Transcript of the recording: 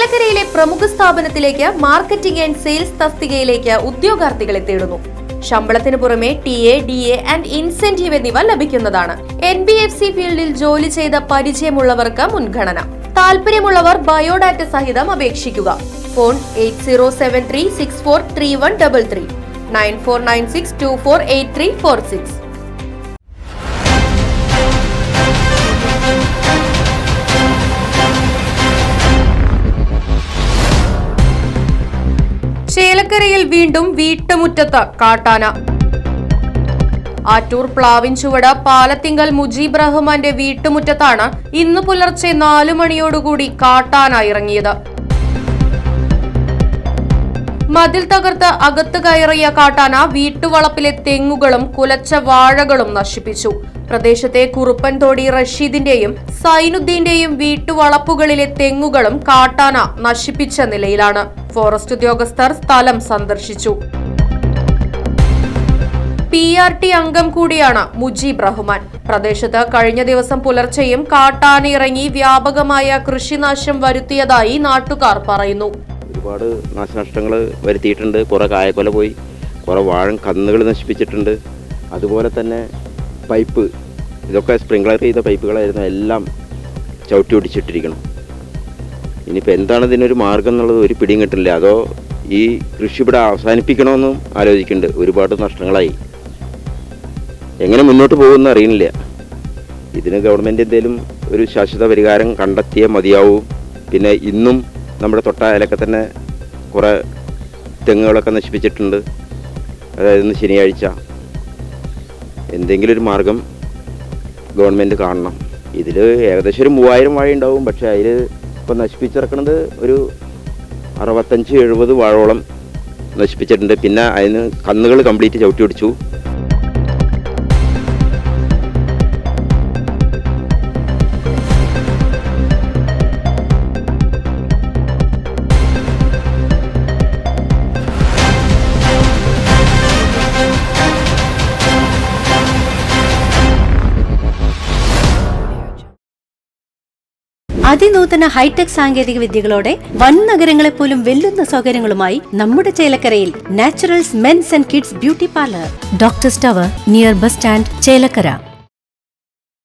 ചേലക്കരയിലെ പ്രമുഖ സ്ഥാപനത്തിലേക്ക് marketing and sales തസ്തികയിലേക്ക് ഉദ്യോഗാർത്ഥികളെ തേടുന്നു. ശമ്പളത്തിന് പുറമെ TA, DA ആൻഡ് ഇൻസെന്റീവ് എന്നിവ ലഭിക്കുന്നതാണ്. NBFC ഫീൽഡിൽ ജോലി ചെയ്ത പരിചയമുള്ളവർക്ക് മുൻഗണന. താല്പര്യമുള്ളവർ ബയോഡാറ്റ സഹിതം അപേക്ഷിക്കുക. ഫോൺ 8073643133 9496248346. ചേലക്കരയിൽ വീണ്ടും വീട്ടുമുറ്റത്ത് കാട്ടാന. ആറ്റൂർ പ്ലാവിൻചുവട് പാലത്തിങ്കൽ മുജീബ് റഹ്മാന്റെ വീട്ടുമുറ്റത്താണ് ഇന്ന് പുലർച്ചെ 4 മണിയോടുകൂടി കാട്ടാന ഇറങ്ങിയത്. മതിൽ തകർത്ത് അകത്ത് കയറിയ കാട്ടാന വീട്ടുവളപ്പിലെ തെങ്ങുകളും കുലച്ച വാഴകളും നശിപ്പിച്ചു. പ്രദേശത്തെ കുറുപ്പൻതോടി റഷീദിന്റെയും സൈനുദ്ദീന്റെയും വീട്ടുവളപ്പുകളിലെ തെങ്ങുകളും കാട്ടാന നശിപ്പിച്ച നിലയിലാണ്. ഫോറസ്റ്റ് ഉദ്യോഗസ്ഥർ സ്ഥലം സന്ദർശിച്ചു. PRT അംഗം കൂടിയാണ് മുജീബ് റഹ്മാൻ. പ്രദേശത്ത് കഴിഞ്ഞ ദിവസം പുലർച്ചെയും കാട്ടാന ഇറങ്ങി വ്യാപകമായ കൃഷിനാശം വരുത്തിയതായി നാട്ടുകാർ പറയുന്നു. ഒരുപാട് നാശനഷ്ടങ്ങൾ വരുത്തിയിട്ടുണ്ട്. കുറെ കായക്കൊല പോയി, കുറെ വാഴ കന്നുകൾ നശിപ്പിച്ചിട്ടുണ്ട്. അതുപോലെ തന്നെ പൈപ്പ്, ഇതൊക്കെ സ്പ്രിംഗ്ലർ ചെയ്ത പൈപ്പുകളായിരുന്നു, എല്ലാം ചവിട്ടി ഒടിച്ചിട്ടിരിക്കണം. ഇനിയിപ്പോൾ എന്താണ് ഇതിനൊരു മാർഗം എന്നുള്ളത് ഒരു പിടിയും കിട്ടില്ല. അതോ ഈ കൃഷി ഇവിടെ അവസാനിപ്പിക്കണമെന്നും ആലോചിക്കുന്നുണ്ട്. ഒരുപാട് നഷ്ടങ്ങളായി, എങ്ങനെ മുന്നോട്ട് പോകുമെന്ന് അറിയുന്നില്ല. ഇതിന് ഗവൺമെൻറ് എന്തെങ്കിലും ഒരു ശാശ്വത പരിഹാരം കണ്ടെത്തിയേ മതിയാവും. പിന്നെ ഇന്നും നമ്മുടെ തൊട്ടയലൊക്കെ തന്നെ കുറേ തെങ്ങുകളൊക്കെ നശിപ്പിച്ചിട്ടുണ്ട്. അതായത് ഇന്ന് ശനിയാഴ്ച എന്തെങ്കിലും ഒരു മാർഗം ഗവൺമെൻറ് കാണണം. ഇതിൽ ഏകദേശം ഒരു 3000 വാഴ ഉണ്ടാവും. പക്ഷേ അതിൽ ഇപ്പോൾ നശിപ്പിച്ചിറക്കുന്നത് ഒരു 65-70 വാഴോളം നശിപ്പിച്ചിട്ടുണ്ട്. പിന്നെ അതിന് കന്നുകൾ കംപ്ലീറ്റ് ചവിട്ടി ഒടിച്ചു. അതിനൂതന ഹൈടെക് സാങ്കേതിക വിദ്യകളോടെ വൻ നഗരങ്ങളെ പോലും വെല്ലുന്ന സൗകര്യങ്ങളുമായി നമ്മുടെ ചേലക്കരയിൽ Naturals men's and kids beauty parlour, doctors tower, near bus stand, Chelakkara.